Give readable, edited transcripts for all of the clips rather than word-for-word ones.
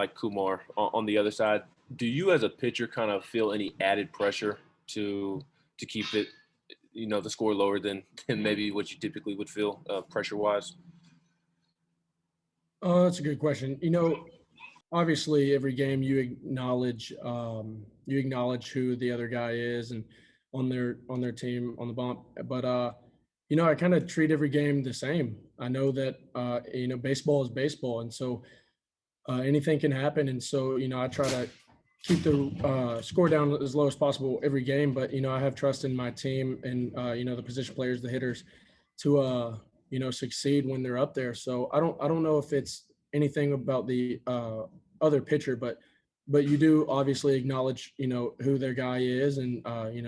like Kumar on the other side. Do you as a pitcher kind of feel any added pressure to keep it, the score lower than maybe what you typically would feel pressure-wise? Oh, that's a good question. Obviously every game you acknowledge who the other guy is and on their team on the bump. But I kind of treat every game the same. I know that baseball is baseball, and so anything can happen. And so I try to keep the score down as low as possible every game. But I have trust in my team and the position players, the hitters, to succeed when they're up there. So I don't know if it's anything about the other pitcher, but you do obviously acknowledge who their guy is and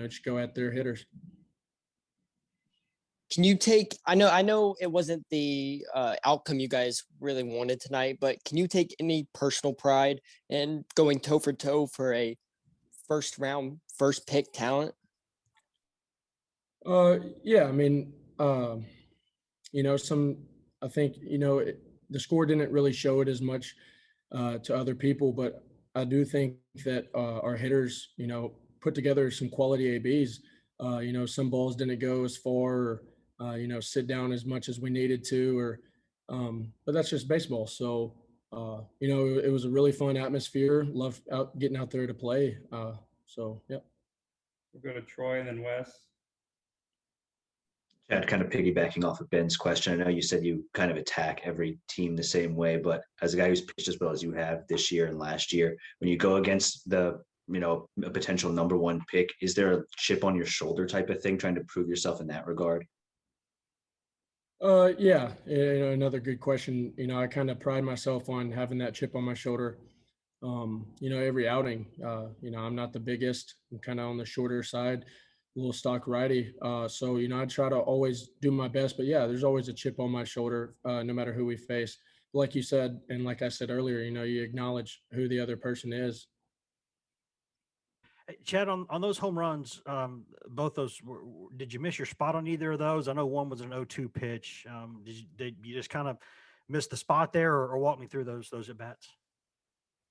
just go at their hitters. Can you take, I know it wasn't the outcome you guys really wanted tonight, but can you take any personal pride in going toe for toe for a first round, first pick talent? Yeah, I mean, I think, the score didn't really show it as much to other people, but I do think that our hitters, put together some quality ABs. Some balls didn't go as far, or, sit down as much as we needed to, or, but that's just baseball. So, it was a really fun atmosphere. Love getting out there to play. So, yeah. We'll go to Troy and then Wes. Chad, kind of piggybacking off of Ben's question, I know you said you kind of attack every team the same way, but as a guy who's pitched as well as you have this year and last year, when you go against a potential number one pick, is there a chip on your shoulder type of thing, trying to prove yourself in that regard? Yeah, another good question. I kind of pride myself on having that chip on my shoulder. Every outing, I'm not the biggest. I'm kind of on the shorter side, a little stock righty. So, I try to always do my best, but yeah, there's always a chip on my shoulder, no matter who we face. Like you said, and like I said earlier, you acknowledge who the other person is. Chad, on those home runs, both those, did you miss your spot on either of those? I know one was an 0-2 pitch. Did you just kind of miss the spot there, or walk me through those at bats?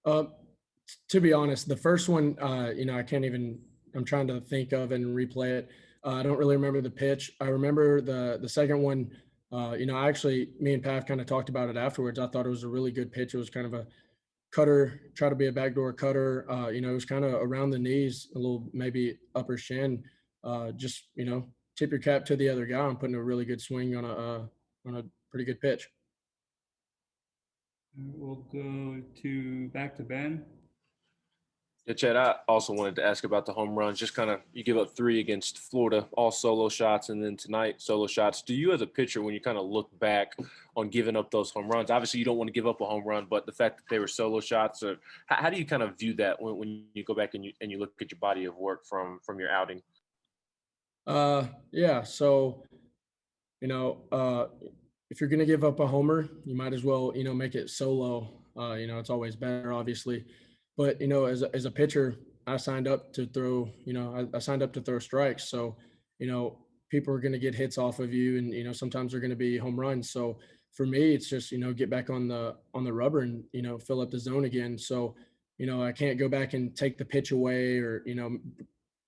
To be honest, the first one, I can't even. I'm trying to think of and replay it. I don't really remember the pitch. I remember the second one. Me and Pav kind of talked about it afterwards. I thought it was a really good pitch. It was kind of a cutter, try to be a backdoor cutter. It was kind of around the knees, a little maybe upper shin. Just tip your cap to the other guy and putting a really good swing on a pretty good pitch. We'll go back to Ben. Yeah, Chad, I also wanted to ask about the home runs. Just kind of, you give up 3 against Florida, all solo shots, and then tonight, solo shots. Do you as a pitcher, when you kind of look back on giving up those home runs, obviously you don't want to give up a home run, but the fact that they were solo shots, or how do you kind of view that when you go back and you look at your body of work from your outing? Yeah. So, if you're going to give up a homer, you might as well, make it solo. It's always better, obviously. But, as a pitcher, I signed up to throw, I signed up to throw strikes. So, people are going to get hits off of you, and, sometimes they're going to be home runs. So for me, it's just, get back on the rubber and, fill up the zone again. So, I can't go back and take the pitch away or,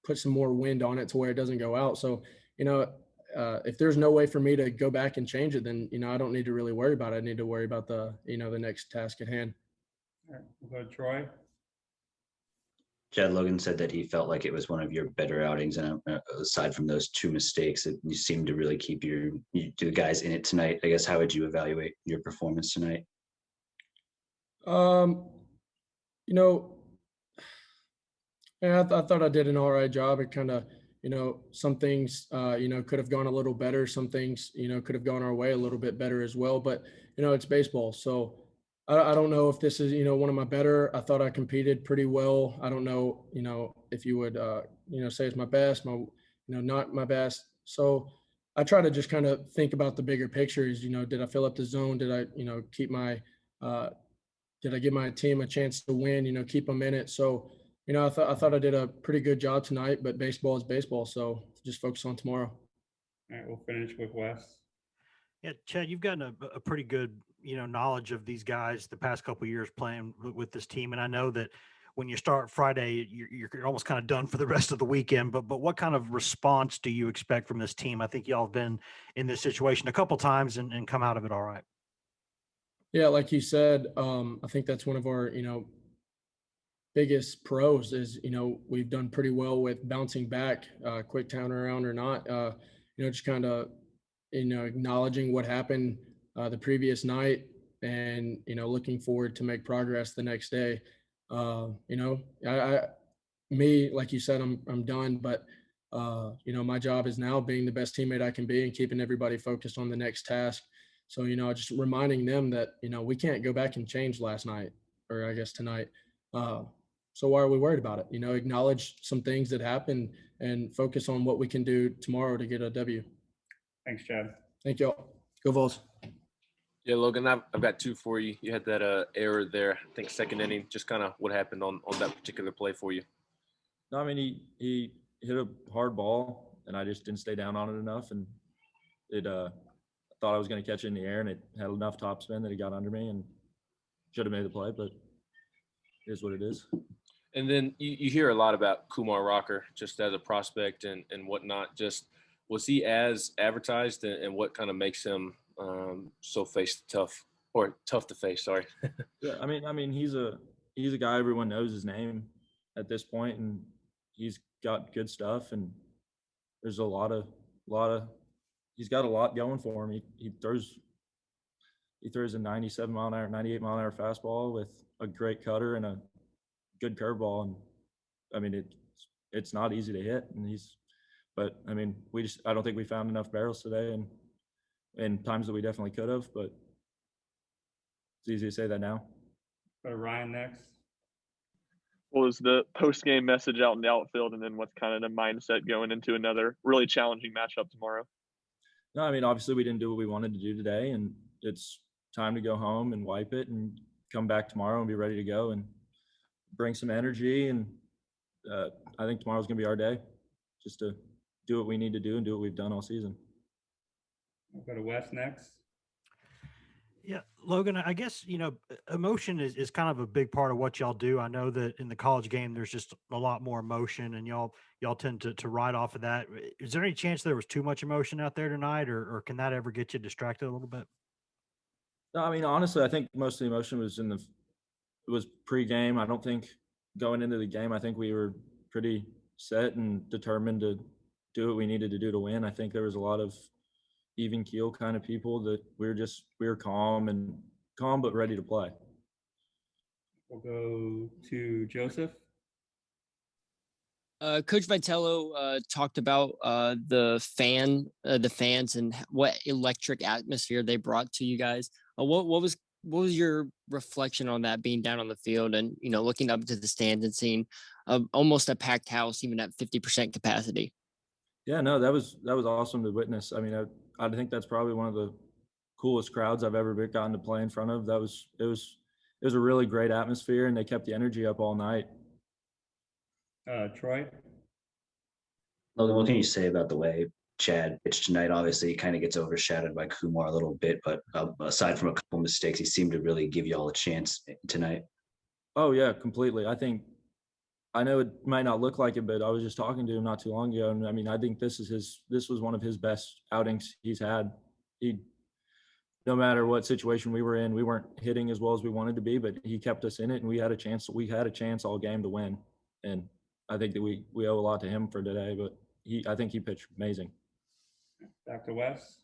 put some more wind on it to where it doesn't go out. So, if there's no way for me to go back and change it, then, I don't need to really worry about it. I need to worry about the next task at hand. All right, we'll go to Troy. Chad, Logan said that he felt like it was one of your better outings, and aside from those 2 mistakes, that you seemed to really keep the guys in it tonight. I guess, how would you evaluate your performance tonight? Yeah, I thought I did an all right job. It kind of, some things, could have gone a little better. Some things, could have gone our way a little bit better as well. But, it's baseball. So I don't know if this is, one of my better. I thought I competed pretty well. I don't know, if you would, say it's my best, not my best. So I try to just kind of think about the bigger pictures. Did I fill up the zone? Did I, keep my, did I give my team a chance to win, keep them in it? So, I thought I did a pretty good job tonight, but baseball is baseball. So just focus on tomorrow. All right, we'll finish with Wes. Yeah, Chad, you've gotten a pretty good knowledge of these guys the past couple of years playing with this team, and I know that when you start Friday, you're almost kind of done for the rest of the weekend. But what kind of response do you expect from this team? I think y'all have been in this situation a couple times and come out of it all right. Yeah, like you said, I think that's one of our, biggest pros is, we've done pretty well with bouncing back, quick turnaround or not, just kind of, acknowledging what happened the previous night and, looking forward to make progress the next day. Me, like you said, I'm done, but, my job is now being the best teammate I can be and keeping everybody focused on the next task. So, just reminding them that, we can't go back and change last night or I guess tonight. So why are we worried about it? Acknowledge some things that happened and focus on what we can do tomorrow to get a W. Thanks, Chad. Thank you all. Go Vols. Yeah, Logan, I've got two for you. You had that error there, I think second inning. Just kind of what happened on that particular play for you. No, I mean he hit a hard ball, and I just didn't stay down on it enough, and it I thought I was going to catch it in the air, and it had enough topspin that it got under me, and should have made the play, but it is what it is. And then you hear a lot about Kumar Rucker just as a prospect and whatnot. Just was he as advertised, and what kind of makes him so tough to face? Sorry. Yeah, I mean he's a guy everyone knows his name at this point, and he's got good stuff, and there's a lot of he's got a lot going for him. He throws a 97 mile an hour, 98 mile an hour fastball with a great cutter and a good curveball, and I mean it's not easy to hit, and but I mean I don't think we found enough barrels today, and in times that we definitely could have, but it's easy to say that now. Go to Ryan next. What was the post-game message out in the outfield, and then what's kind of the mindset going into another really challenging matchup tomorrow? No, I mean, obviously we didn't do what we wanted to do today, and it's time to go home and wipe it and come back tomorrow and be ready to go and bring some energy. And I think tomorrow's going to be our day, just to do what we need to do and do what we've done all season. We'll go to Wes next. Yeah, Logan, I guess, emotion is kind of a big part of what y'all do. I know that in the college game, there's just a lot more emotion, and y'all tend to ride off of that. Is there any chance there was too much emotion out there tonight, or can that ever get you distracted a little bit? No, I mean, honestly, I think most of the emotion was pre-game. I don't think going into the game, I think we were pretty set and determined to do what we needed to do to win. I think there was a lot of even keel kind of people that we were calm but ready to play. We'll go to Joseph. Coach Vitello talked about the fans and what electric atmosphere they brought to you guys. What was your reflection on that, being down on the field and looking up to the stands and seeing almost a packed house even at 50% capacity? Yeah, no, that was awesome to witness. I mean, I think that's probably one of the coolest crowds I've ever gotten to play in front of. It was a really great atmosphere, and they kept the energy up all night. Troy. Logan, what can you say about the way Chad pitched tonight? Obviously, he kind of gets overshadowed by Kumar a little bit, but aside from a couple mistakes, he seemed to really give you all a chance tonight. Oh yeah, completely. I know it might not look like it, but I was just talking to him not too long ago, and I mean, I think this was one of his best outings he's had. No matter what situation we were in, we weren't hitting as well as we wanted to be, but he kept us in it, and we had a chance all game to win. And I think that we owe a lot to him for today, but I think he pitched amazing. Back to Wes.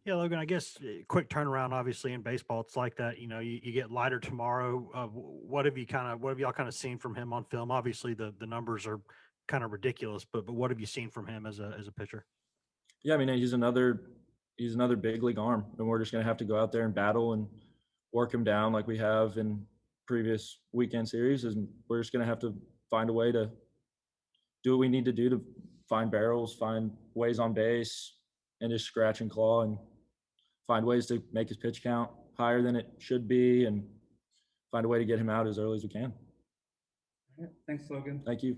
Yeah, Logan, I guess quick turnaround, obviously in baseball, it's like that, you get lighter tomorrow. What have y'all kind of seen from him on film? Obviously the numbers are kind of ridiculous, but what have you seen from him as a pitcher? Yeah, I mean, he's another big league arm, and we're just going to have to go out there and battle and work him down like we have in previous weekend series. And we're just going to have to find a way to do what we need to do to find barrels, find ways on base, and just scratch and claw and find ways to make his pitch count higher than it should be and find a way to get him out as early as we can. All right. Thanks, Logan. Thank you.